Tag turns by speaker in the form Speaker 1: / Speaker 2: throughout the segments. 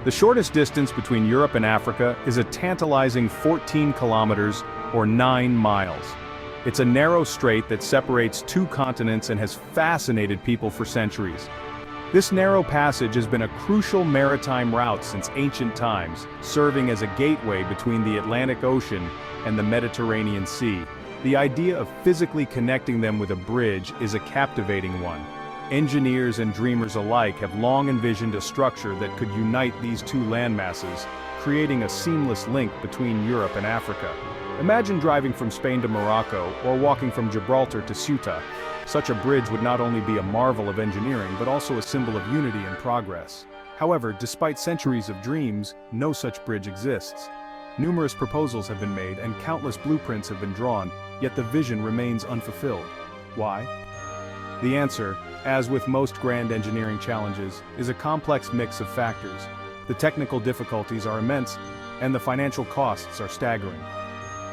Speaker 1: The shortest distance between Europe and Africa is a tantalizing 14 kilometers or 9 miles. It's a narrow strait that separates two continents and has fascinated people for centuries. This narrow passage has been a crucial maritime route since ancient times, serving as a gateway between the Atlantic Ocean and the Mediterranean Sea. The idea of physically connecting them with a bridge is a captivating one. Engineers and dreamers alike have long envisioned a structure that could unite these two landmasses, creating a seamless link between Europe and Africa. Imagine driving from Spain to Morocco or walking from Gibraltar to Ceuta. Such a bridge would not only be a marvel of engineering but also a symbol of unity and progress. However, despite centuries of dreams, no such bridge exists. Numerous proposals have been made and countless blueprints have been drawn, yet the vision remains unfulfilled. Why? The answer, as with most grand engineering challenges, is a complex mix of factors. The technical difficulties are immense, and the financial costs are staggering.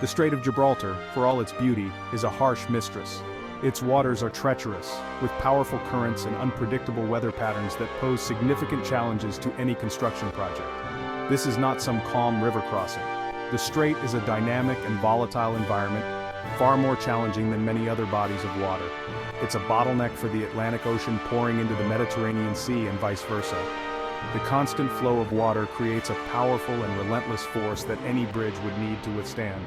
Speaker 1: The Strait of Gibraltar, for all its beauty, is a harsh mistress. Its waters are treacherous, with powerful currents and unpredictable weather patterns that pose significant challenges to any construction project. This is not some calm river crossing. The strait is a dynamic and volatile environment, far more challenging than many other bodies of water. It's a bottleneck for the Atlantic Ocean pouring into the Mediterranean Sea and vice versa. The constant flow of water creates a powerful and relentless force that any bridge would need to withstand.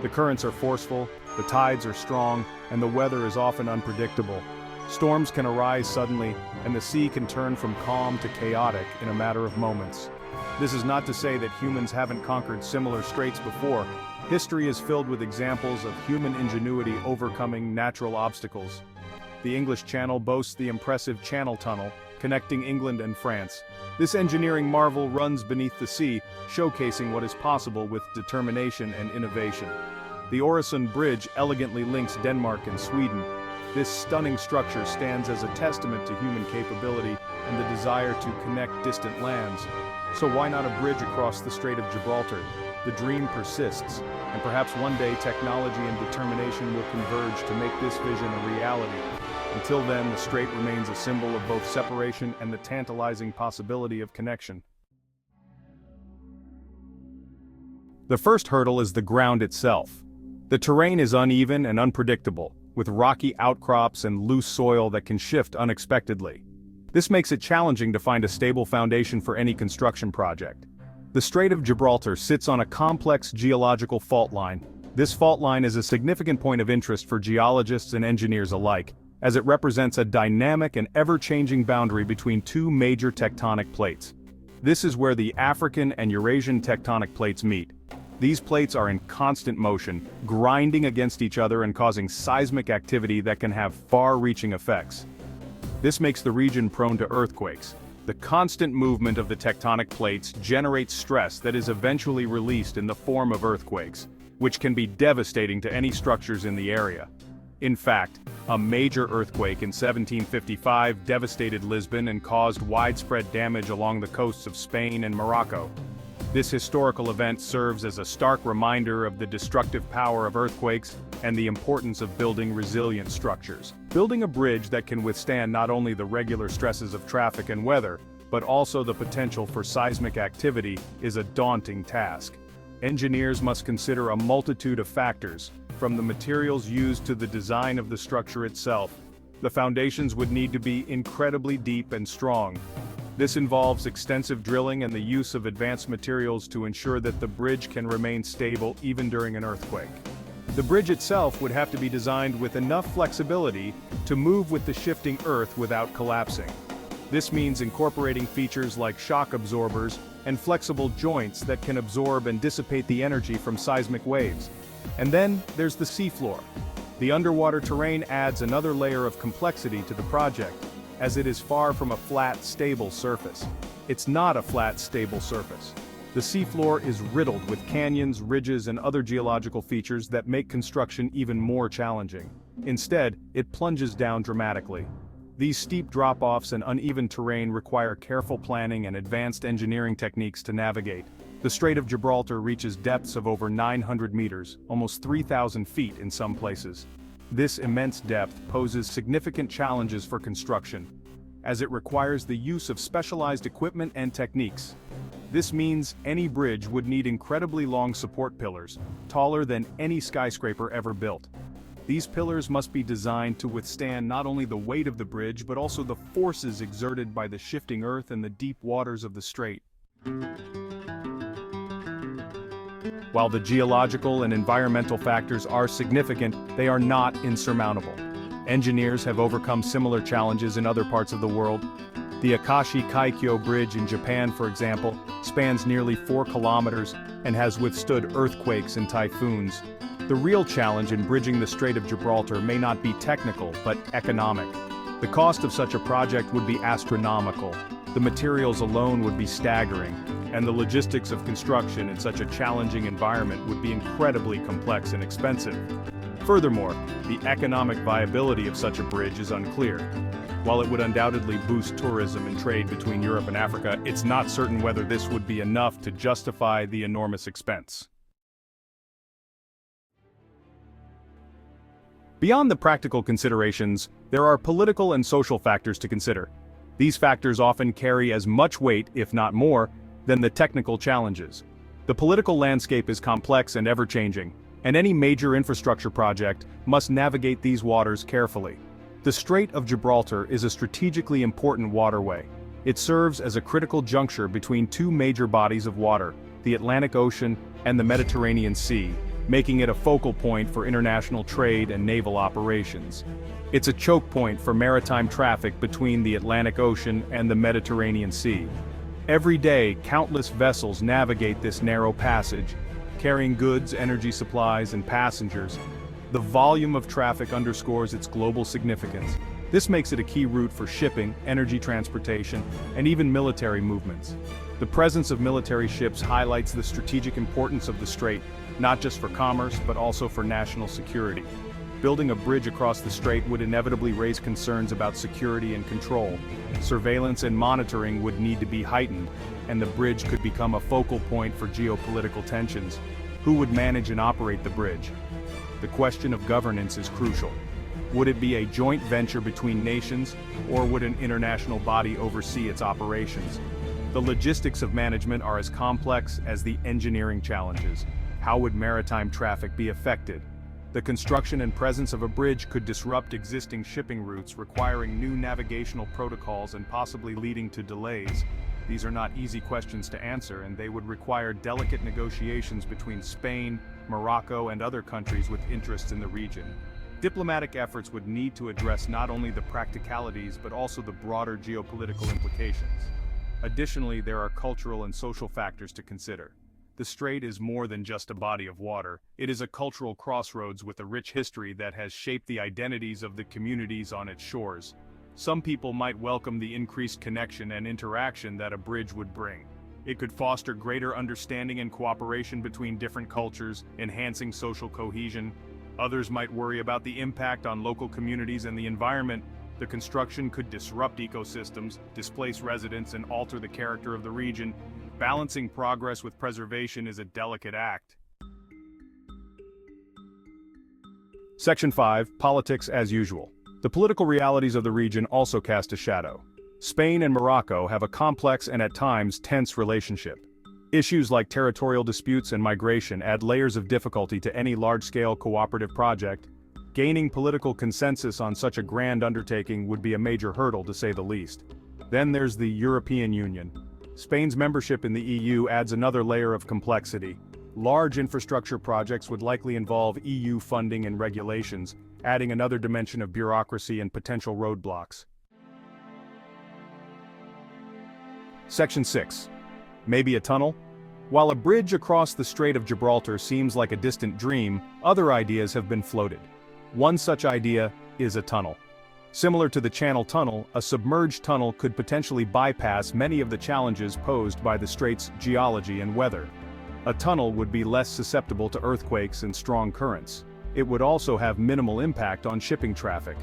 Speaker 1: The currents are forceful, the tides are strong, and the weather is often unpredictable. Storms can arise suddenly, and the sea can turn from calm to chaotic in a matter of moments. This is not to say that humans haven't conquered similar straits before. History is filled with examples of human ingenuity overcoming natural obstacles. The English Channel boasts the impressive Channel Tunnel, connecting England and France. This engineering marvel runs beneath the sea, showcasing what is possible with determination and innovation. The Øresund Bridge elegantly links Denmark and Sweden. This stunning structure stands as a testament to human capability and the desire to connect distant lands. So why not a bridge across the Strait of Gibraltar? The dream persists, and perhaps one day technology and determination will converge to make this vision a reality. Until then, the strait remains a symbol of both separation and the tantalizing possibility of connection. The first hurdle is the ground itself. The terrain is uneven and unpredictable, with rocky outcrops and loose soil that can shift unexpectedly. This makes it challenging to find a stable foundation for any construction project. The Strait of Gibraltar sits on a complex geological fault line. This fault line is a significant point of interest for geologists and engineers alike, as it represents a dynamic and ever-changing boundary between two major tectonic plates. This is where the African and Eurasian tectonic plates meet. These plates are in constant motion, grinding against each other and causing seismic activity that can have far-reaching effects. This makes the region prone to earthquakes. The constant movement of the tectonic plates generates stress that is eventually released in the form of earthquakes, which can be devastating to any structures in the area. In fact, a major earthquake in 1755 devastated Lisbon and caused widespread damage along the coasts of Spain and Morocco. This historical event serves as a stark reminder of the destructive power of earthquakes and the importance of building resilient structures. Building a bridge that can withstand not only the regular stresses of traffic and weather, but also the potential for seismic activity is a daunting task. Engineers must consider a multitude of factors, from the materials used to the design of the structure itself. The foundations would need to be incredibly deep and strong. This involves extensive drilling and the use of advanced materials to ensure that the bridge can remain stable even during an earthquake. The bridge itself would have to be designed with enough flexibility to move with the shifting earth without collapsing. This means incorporating features like shock absorbers and flexible joints that can absorb and dissipate the energy from seismic waves. And then there's the seafloor. The underwater terrain adds another layer of complexity to the project, as it is far from a flat, stable surface. It's not a flat, stable surface. The seafloor is riddled with canyons, ridges, and other geological features that make construction even more challenging. Instead, it plunges down dramatically. These steep drop-offs and uneven terrain require careful planning and advanced engineering techniques to navigate. The Strait of Gibraltar reaches depths of over 900 meters, almost 3,000 feet in some places. This immense depth poses significant challenges for construction, as it requires the use of specialized equipment and techniques. This means any bridge would need incredibly long support pillars, taller than any skyscraper ever built. These pillars must be designed to withstand not only the weight of the bridge but also the forces exerted by the shifting earth and the deep waters of the strait. While the geological and environmental factors are significant, they are not insurmountable. Engineers have overcome similar challenges in other parts of the world. The Akashi Kaikyo Bridge in Japan, for example, spans nearly 4 kilometers and has withstood earthquakes and typhoons. The real challenge in bridging the Strait of Gibraltar may not be technical, but economic. The cost of such a project would be astronomical. The materials alone would be staggering, and the logistics of construction in such a challenging environment would be incredibly complex and expensive. Furthermore, the economic viability of such a bridge is unclear. While it would undoubtedly boost tourism and trade between Europe and Africa, it's not certain whether this would be enough to justify the enormous expense. Beyond the practical considerations, there are political and social factors to consider. These factors often carry as much weight, if not more, than the technical challenges. The political landscape is complex and ever-changing, and any major infrastructure project must navigate these waters carefully. The Strait of Gibraltar is a strategically important waterway. It serves as a critical juncture between two major bodies of water, the Atlantic Ocean and the Mediterranean Sea, making it a focal point for international trade and naval operations. It's a choke point for maritime traffic between the Atlantic Ocean and the Mediterranean Sea. Every day, countless vessels navigate this narrow passage, carrying goods, energy supplies, and passengers. The volume of traffic underscores its global significance. This makes it a key route for shipping, energy transportation, and even military movements. The presence of military ships highlights the strategic importance of the strait, not just for commerce but also for national security. Building a bridge across the strait would inevitably raise concerns about security and control. Surveillance and monitoring would need to be heightened, and the bridge could become a focal point for geopolitical tensions. Who would manage and operate the bridge? The question of governance is crucial. Would it be a joint venture between nations, or would an international body oversee its operations? The logistics of management are as complex as the engineering challenges. How would maritime traffic be affected? The construction and presence of a bridge could disrupt existing shipping routes, requiring new navigational protocols and possibly leading to delays. These are not easy questions to answer, and they would require delicate negotiations between Spain, Morocco, and other countries with interests in the region. Diplomatic efforts would need to address not only the practicalities but also the broader geopolitical implications. Additionally, there are cultural and social factors to consider. The strait is more than just a body of water. It is a cultural crossroads with a rich history that has shaped the identities of the communities on its shores. Some people might welcome the increased connection and interaction that a bridge would bring. It could foster greater understanding and cooperation between different cultures, enhancing social cohesion. Others might worry about the impact on local communities and the environment. The construction could disrupt ecosystems, displace residents, and alter the character of the region. Balancing progress with preservation is a delicate act. Section 5, Politics as usual. The political realities of the region also cast a shadow. Spain and Morocco have a complex and at times tense relationship. Issues like territorial disputes and migration add layers of difficulty to any large-scale cooperative project. Gaining political consensus on such a grand undertaking would be a major hurdle, to say the least. Then there's the European Union. Spain's membership in the EU adds another layer of complexity. Large infrastructure projects would likely involve EU funding and regulations, adding another dimension of bureaucracy and potential roadblocks. Section 6. Maybe a tunnel? While a bridge across the Strait of Gibraltar seems like a distant dream, other ideas have been floated. One such idea is a tunnel. Similar to the Channel Tunnel, a submerged tunnel could potentially bypass many of the challenges posed by the strait's geology and weather. A tunnel would be less susceptible to earthquakes and strong currents. It would also have minimal impact on shipping traffic.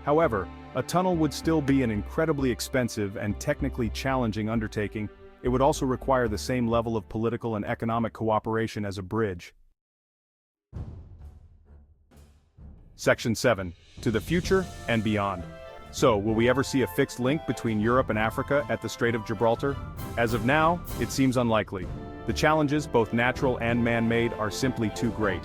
Speaker 1: However, a tunnel would still be an incredibly expensive and technically challenging undertaking. It would also require the same level of political and economic cooperation as a bridge. Section 7. To the future and beyond. So, will we ever see a fixed link between Europe and Africa at the Strait of Gibraltar? As of now, it seems unlikely. The challenges, both natural and man-made, are simply too great.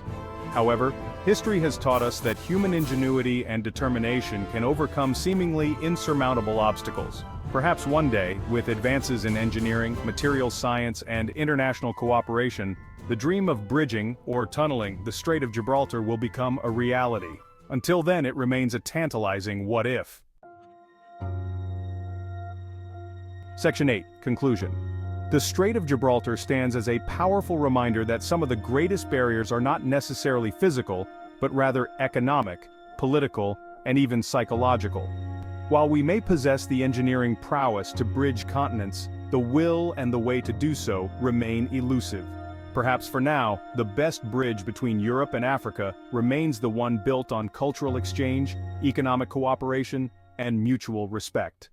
Speaker 1: However, history has taught us that human ingenuity and determination can overcome seemingly insurmountable obstacles. Perhaps one day, with advances in engineering, materials science, and international cooperation, the dream of bridging, or tunneling, the Strait of Gibraltar will become a reality. Until then, it remains a tantalizing what-if. Section 8. Conclusion. The Strait of Gibraltar stands as a powerful reminder that some of the greatest barriers are not necessarily physical, but rather economic, political, and even psychological. While we may possess the engineering prowess to bridge continents, the will and the way to do so remain elusive. Perhaps for now, the best bridge between Europe and Africa remains the one built on cultural exchange, economic cooperation, and mutual respect.